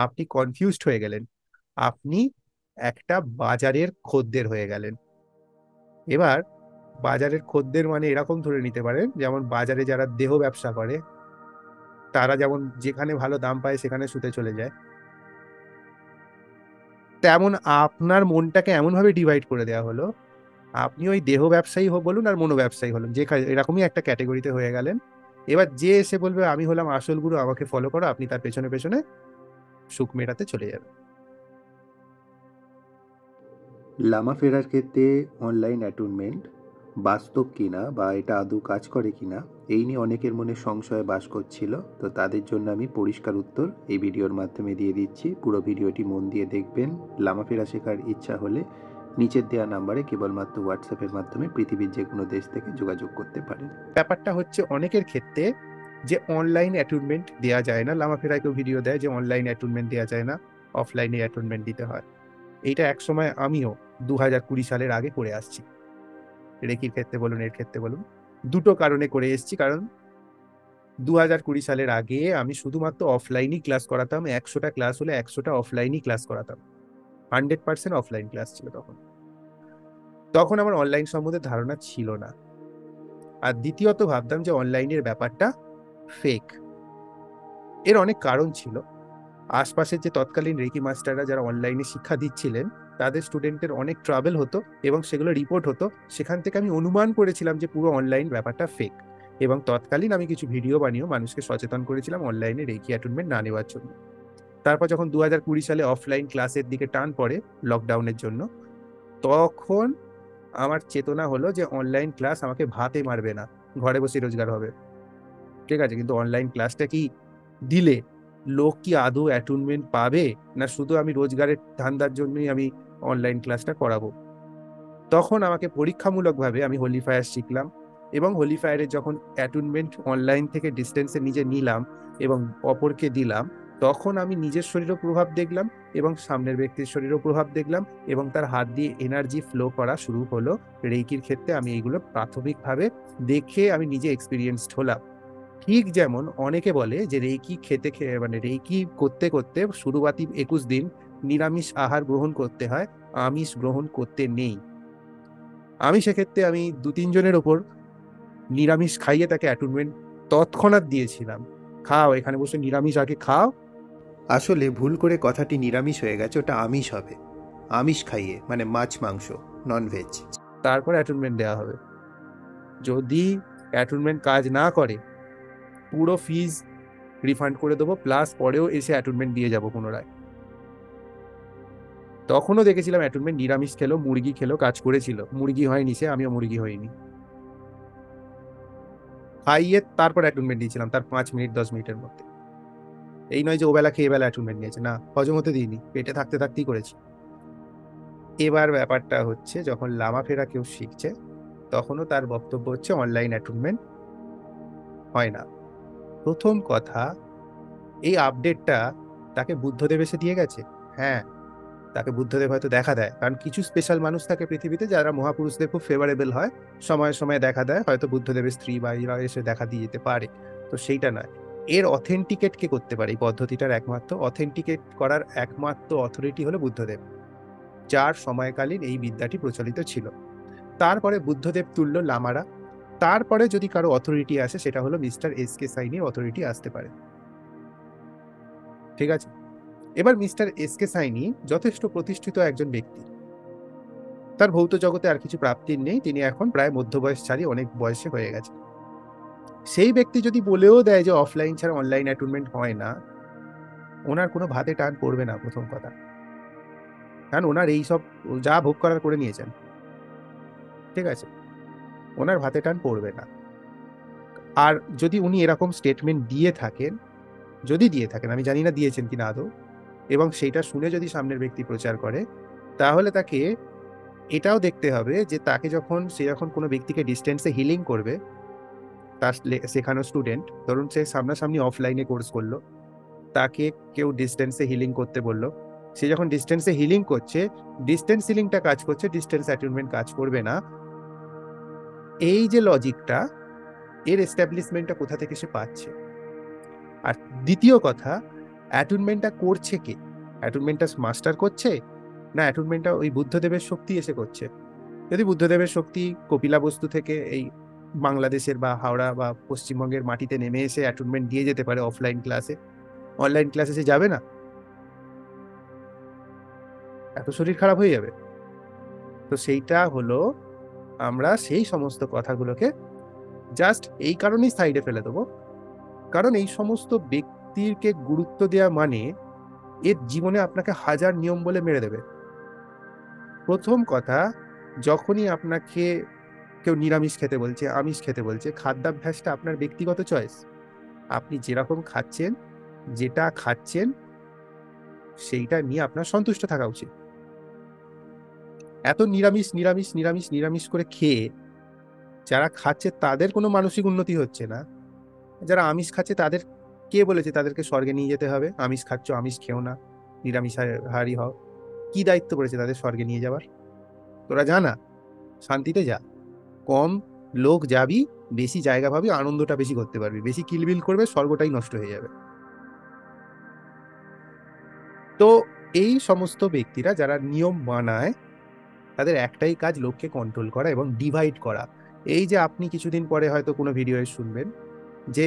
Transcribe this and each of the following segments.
আপনি কনফিউজড হয়ে গেলেন, আপনি একটা বাজারের খদ্দের হয়ে গেলেন। এবার বাজারের খদ্দের মানে এরকম ধরে নিতে পারেন, যেমন বাজারে যারা দেহ ব্যবসা করে তারা যেমন যেখানে ভালো দাম পায় সেখানে ছুটে চলে যায়, তেমন আপনার মনটাকে এমন ভাবে ডিভাইড করে দেওয়া হলো, আপনি ওই দেহ ব্যবসায়ী বলুন আর মনো ব্যবসায়ী হলেন, যে এরকমই একটা ক্যাটেগরিতে হয়ে গেলেন। এবার যে এসে বলবে আমি হলাম আসল গুরু, আমাকে ফলো করো, আপনি তার পেছনে পেছনে সুখ মেটাতে চলে যাবেন। লামাফেরার ক্ষেত্রে অনলাইন অ্যাটুনমেন্ট বাস্তব কিনা বা এটা আদৌ কাজ করে কিনা এই নিয়ে অনেকের মনে সংশয় বাস করছিল। তো তাদের জন্য আমি পরিষ্কার উত্তর এই ভিডিওর মাধ্যমে দিয়ে দিচ্ছি। পুরো ভিডিওটি মন দিয়ে দেখবেন। লামাফেরা শেখার ইচ্ছা হলে নিচের দেওয়া নাম্বারে কেবলমাত্র হোয়াটসঅ্যাপের মাধ্যমে পৃথিবীর যে কোনো দেশ থেকে যোগাযোগ করতে পারেন। ব্যাপারটা হচ্ছে অনেকের ক্ষেত্রে যে অনলাইন অ্যাটুনমেন্ট দেওয়া যায় না, লামাফেরায় কেউ ভিডিও দেয় যে অনলাইন অ্যাটুনমেন্ট দেওয়া যায় না, অফলাইনে অ্যাটুনমেন্ট দিতে হয়। এইটা একসময় আমিও 2020 সালের আগে করে আসছি, রেকির ক্ষেত্রে বলুন এর ক্ষেত্রে বলুন, দুটো কারণে করে এসেছি। কারণ 2020 সালের আগে আমি শুধুমাত্র অফলাইনই ক্লাস করাতাম, 100টা ক্লাস হলে 100টা অফলাইনই ক্লাস করাতাম, 100% অফলাইন ক্লাস ছিল তখন। তখন আমার অনলাইন সম্বন্ধে ধারণা ছিল না। আর দ্বিতীয়ত ভাবতাম যে অনলাইনের ব্যাপারটা ফেক। এর অনেক কারণ ছিল। আশপাশের যে তৎকালীন রেকি মাস্টাররা যারা অনলাইনে শিক্ষা দিচ্ছিলেন, তাদের স্টুডেন্টের অনেক ট্রাভেল হতো এবং সেগুলো রিপোর্ট হতো। সেখান থেকে আমি অনুমান করেছিলাম যে পুরো অনলাইন ব্যাপারটা ফেক, এবং তৎকালীন আমি কিছু ভিডিও বানিয়েও মানুষকে সচেতন করেছিলাম অনলাইনে রেকি অ্যাটেনমেন্ট না নেওয়ার জন্য। তারপর যখন 2020 সালে অফলাইন ক্লাসের দিকে টান পড়ে লকডাউনের জন্য, তখন আমার চেতনা হলো যে অনলাইন ক্লাস আমাকে ভাতে মারবে না, ঘরে বসে রোজগার হবে। ঠিক আছে, কিন্তু অনলাইন ক্লাসটা কি দিলে লোক কি আদৌ অ্যাটেনমেন্ট পাবে, না শুধু আমি রোজগারের ধান্দার জন্যই আমি অনলাইন ক্লাসটা করাবো? তখন আমাকে পরীক্ষামূলকভাবে আমি হোলিফায়ার শিখলাম, এবং হোলিফায়ারে যখন অ্যাটেনমেন্ট অনলাইন থেকে ডিস্টেন্সে নিজে নিলাম এবং অপরকে দিলাম, তখন আমি নিজের শরীরেও প্রভাব দেখলাম এবং সামনের ব্যক্তির শরীরেও প্রভাব দেখলাম, এবং তার হাত দিয়ে এনার্জি ফ্লো করা শুরু হলো। রেইকির ক্ষেত্রে আমি এইগুলো প্রাথমিকভাবে দেখে আমি নিজে এক্সপিরিয়েন্সড হলাম। ঠিক যেমন অনেকে বলে যে রেইকি খেতে খেয়ে মানে রেইকি করতে করতে শুরুয়াতি 21 দিন নিরামিষ আহার গ্রহণ করতে হয়, আমিষ গ্রহণ করতে নেই। আমি সেক্ষেত্রে আমি 2-3 জনের ওপর নিরামিষ খাইয়ে তাকে অ্যাটুনমেন্ট তৎক্ষণাৎ দিয়েছিলাম, খাও এখানে বসে নিরামিষ আগে খাও। আসলে ভুল করে কথাটি নিরামিষ হয়ে গেছে, ওটা আমিষ হবে। আমিষ খাইয়ে মানে মাছ মাংস, ননভেজ। তারপর অ্যাটুনমেন্ট দেওয়া হবে। যদি অ্যাটুনমেন্ট কাজ না করে, পুরো ফিজ রিফান্ড করে দেবো, প্লাস পরেও এসে অ্যাটুনমেন্ট দিয়ে যাবো পুনরায়। তখনও দেখেছিলাম অ্যাটুনমেন্ট নিরামিষ খেলো, মুরগি খেলো, কাজ করেছিল। মুরগি হয়নি সে, আমিও মুরগি হইনি। খাইয়ে তারপর অ্যাটুনমেন্ট দিয়েছিলাম তার 5 মিনিট 10 মিনিটের মধ্যে। এই নয় যে ওবেলা খেয়ে বেলা অ্যাটুনমেন্ট নিয়েছে, না, হজম হতে দিইনি, পেটে থাকতে থাকতেই করেছি। এবার ব্যাপারটা হচ্ছে যখন লামাফেরা কেউ শিখছে, তখনও তার বক্তব্য হচ্ছে অনলাইন অ্যাটুনমেন্ট হয় না। প্রথম কথা, এই আপডেটটা তাকে বুদ্ধদেব এসে দিয়ে গেছে? হ্যাঁ, তাকে বুদ্ধদেব হয়তো দেখা দেয়, কারণ কিছু স্পেশাল মানুষ থাকে পৃথিবীতে যারা মহাপুরুষদের খুব ফেভারেবল হয়, সময়ে সময়ে দেখা দেয়, হয়তো বুদ্ধদেবের স্ত্রী বা এরা এসে দেখা দিয়ে যেতে পারে। তো সেইটা নয়। এর অথেন্টিকেট কে করতে পারে? এই পদ্ধতিটার একমাত্র অথেন্টিকেট করার একমাত্র অথরিটি হলো বুদ্ধদেব, যার সময়কালীন এই বিদ্যাটি প্রচলিত ছিল। তারপরে বুদ্ধদেব তুল্য লামারা, তারপরে যদি কারো অথরিটি আসে সেটা হলো মিস্টার এস কে সাইনির অথরিটি আসতে পারে। ঠিক আছে, এবার মিস্টার এস কে সাইনি যথেষ্ট প্রতিষ্ঠিত একজন ব্যক্তি, তার ভৌত জগতে আর কিছু প্রাপ্তির নেই, তিনি এখন প্রায় মধ্যবয়সচারী, অনেক বয়সে হয়ে গেছে। সেই ব্যক্তি যদি বলেও দেয় যে অফলাইন ছাড়া অনলাইন অ্যাটেনমেন্ট হয় না, ওনার কোনো ভাতে টান পড়বে না প্রথম কথা, কারণ ওনার এই সব যা ভোগ করার করে নিয়েছেন। ঠিক আছে, ওনার ভাতে টান পড়বে না। আর যদি উনি এরকম স্টেটমেন্ট দিয়ে থাকেন, যদি দিয়ে থাকেন, আমি জানি না দিয়েছেন কিনা আদৌ, এবং সেইটা শুনে যদি সামনের ব্যক্তি প্রচার করে, তাহলে তাকে এটাও দেখতে হবে যে তাকে যখন সে যখন কোনো ব্যক্তিকে ডিস্টেন্সে হিলিং করবে, তার শেখানো স্টুডেন্ট, ধরুন সে সামনাসামনি অফলাইনে কোর্স করলো, তাকে কেউ ডিস্টেন্সে হিলিং করতে বললো, সে যখন ডিস্টেন্সে হিলিং করছে, ডিস্টেন্স হিলিংটা কাজ করছে, ডিস্টেন্স অ্যাটেনমেন্ট কাজ করবে না। এই যে লজিকটা, এর এস্টাবলিশমেন্টটা কোথা থেকে সে পাচ্ছে? আর দ্বিতীয় কথা, অ্যাটুনমেন্টটা করছে কে? অ্যাটুনমেন্টটা মাস্টার করছে, না অ্যাটুনমেন্টটা ওই বুদ্ধদেবের শক্তি এসে করছে? যদি বুদ্ধদেবের শক্তি কপিলাবস্তু থেকে এই বাংলাদেশের বা হাওড়া বা পশ্চিমবঙ্গের মাটিতে নেমে এসে অ্যাটুনমেন্ট দিয়ে যেতে পারে অফলাইন ক্লাসে, অনলাইন ক্লাসে সে যাবে না? এত শরীর খারাপ হয়ে যাবে? তো সেইটা হলো, আমরা সেই সমস্ত কথাগুলোকে জাস্ট এই কারণেই সাইডে ফেলে দেবো, কারণ এই সমস্ত ব্যক্তিকে গুরুত্ব দেওয়া মানে এর জীবনে আপনাকে হাজার নিয়ম বলে মেরে দেবে। প্রথম কথা, যখনই আপনাকে কেউ নিরামিষ খেতে বলছে, আমিষ খেতে বলছে, খাদ্যাভ্যাসটা আপনার ব্যক্তিগত চয়েস। আপনি যেরকম খাচ্ছেন, যেটা খাচ্ছেন, সেইটা নিয়ে আপনার সন্তুষ্ট থাকা উচিত। এত নিরামিষ নিরামিষ নিরামিষ নিরামিষ করে খেয়ে যারা খাচ্ছে তাদের কোনো মানসিক উন্নতি হচ্ছে না। যারা আমিষ খাচ্ছে তাদের কে বলেছে তাদেরকে স্বর্গে নিয়ে যেতে হবে? আমিষ খাচ্ছ, আমিষ খেও না, নিরামিষ হারি হও। কি দায়িত্ব পড়েছে তাদের স্বর্গে নিয়ে যাওয়ার? তোরা জানা, শান্তিতে যা, কম লোক যাবি, বেশি জায়গা পাবি, আনন্দটা বেশি করতে পারবি। বেশি কিলবিল করবে, স্বর্গটাই নষ্ট হয়ে যাবে। তো এই সমস্ত ব্যক্তিরা যারা নিয়ম বানায়, তাদের একটাই কাজ লোককে কন্ট্রোল করা এবং ডিভাইড করা। এই যে আপনি কিছুদিন পরে হয়তো কোনো ভিডিও শুনবেন যে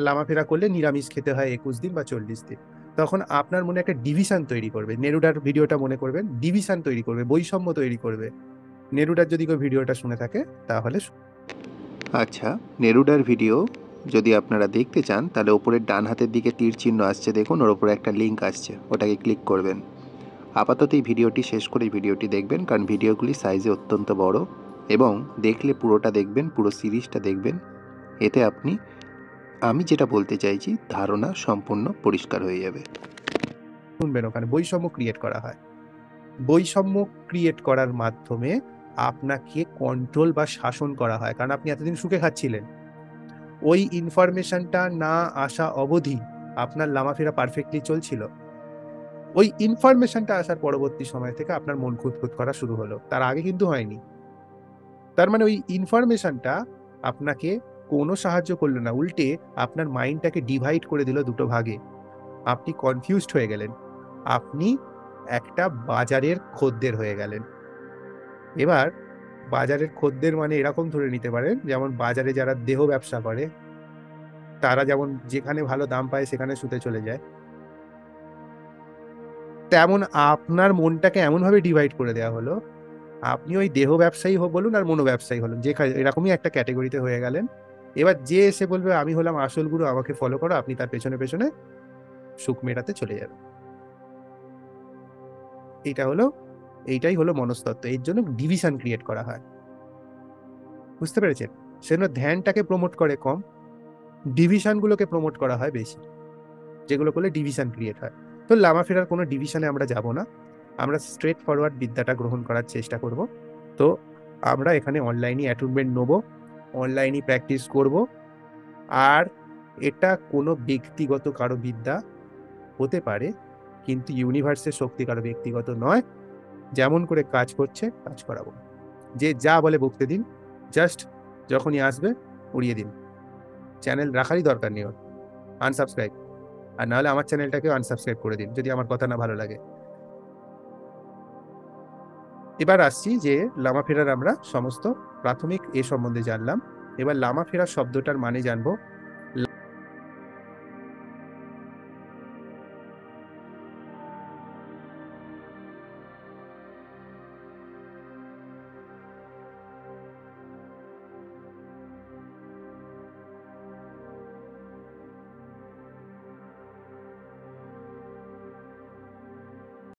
লামাফেরা করলে নিরামিষ খেতে হয় 21 দিন বা 40 দিন, তখন আপনার মনে একটা ডিভিশন তৈরি করবে। নেরুডার ভিডিওটা মনে করবেন, ডিভিশন তৈরি করবে, বৈষম্য তৈরি করবে। নেরুডার যদি কেউ ভিডিওটা শুনে থাকে তাহলে আচ্ছা, নেরুডার ভিডিও যদি আপনারা দেখতে চান তাহলে ওপরের ডান হাতের দিকে তীর চিহ্ন আসছে দেখুন, ওর ওপরে একটা লিঙ্ক আসছে, ওটাকে ক্লিক করবেন। আপাতত এই ভিডিওটি শেষ করে এই ভিডিওটি দেখবেন, কারণ ভিডিওগুলি সাইজে অত্যন্ত বড়, এবং দেখলে পুরোটা দেখবেন, পুরো সিরিজটা দেখবেন। এতে আপনি, আমি যেটা বলতে চাইছি, ধারণা সম্পূর্ণ পরিষ্কার হয়ে যাবে। শুনবেন। ওখানে বৈষম্য ক্রিয়েট করা হয়। বৈষম্য ক্রিয়েট করার মাধ্যমে আপনাকে কন্ট্রোল বা শাসন করা হয়, কারণ আপনি এতদিন সুখে খাচ্ছিলেন। ওই ইনফরমেশনটা না আসা অবধি আপনার লামাফেরা পারফেক্টলি চলছিল। ওই ইনফরমেশনটা আসার পরবর্তী সময় থেকে আপনার মন খুঁতখুত করা শুরু হলো, তার আগে কিন্তু হয়নি। তার মানে ওই ইনফরমেশনটা আপনাকে কোনো সাহায্য করলো না, উল্টে আপনার মাইন্ডটাকে ডিভাইড করে দিল দুটো ভাগে। আপনি কনফিউজড হয়ে গেলেন, আপনি একটা বাজারের খদ্দের হয়ে গেলেন। এবার বাজারের খদ্দের মানে এরকম ধরে নিতে পারেন, যেমন বাজারে যারা দেহ ব্যবসা করে তারা যেমন যেখানে ভালো দাম পায় সেখানে শুতে চলে যায়, তেমন আপনার মনটাকে এমনভাবে ডিভাইড করে দেওয়া হলো, আপনি ওই দেহ ব্যবসায়ী বলুন আর মনো ব্যবসায়ী হলুন, যে এরকমই একটা ক্যাটেগরিতে হয়ে গেলেন। এবার যে এসে বলবে আমি হলাম আসল গুরু, আমাকে ফলো করো, আপনি তার পেছনে পেছনে সুখ মেটাতে চলে যাবেন। এইটাই হলো মনস্তত্ত্ব। এর জন্য ডিভিশন ক্রিয়েট করা হয়, বুঝতে পেরেছেন? সেজন্য ধ্যানটাকে প্রমোট করে কম, ডিভিশন গুলোকে প্রমোট করা হয় বেশি, যেগুলো করলে ডিভিশন ক্রিয়েট হয়। তো লামাফেরার কোনো ডিভিশনে আমরা যাব না, আমরা স্ট্রেট ফরওয়ার্ড বিদ্যাটা গ্রহণ করার চেষ্টা করব। তো আমরা এখানে অনলাইনে অ্যাটুনমেন্ট নেব, অনলাইনে প্র্যাকটিস করব। আর এটা কোনো ব্যক্তিগত কারো বিদ্যা হতে পারে, কিন্তু ইউনিভার্সের শক্তি কারো ব্যক্তিগত নয়। যেমন করে কাজ করছে কাজ করাবো, যে যা বলে বকতে দিন, জাস্ট যখনই আসবে উড়িয়ে দিন। চ্যানেল রাখারই দরকার নেই, আনসাবস্ক্রাইব। আর নাহলে আমার চ্যানেলটাকেও আনসাবস্ক্রাইব করে দিন যদি আমার কথা না ভালো লাগে। এবার আসছি যে লামাফেরার আমরা সমস্ত প্রাথমিক এ সম্বন্ধে জানলাম। এবার লামাফেরা শব্দটার মানে জানবো।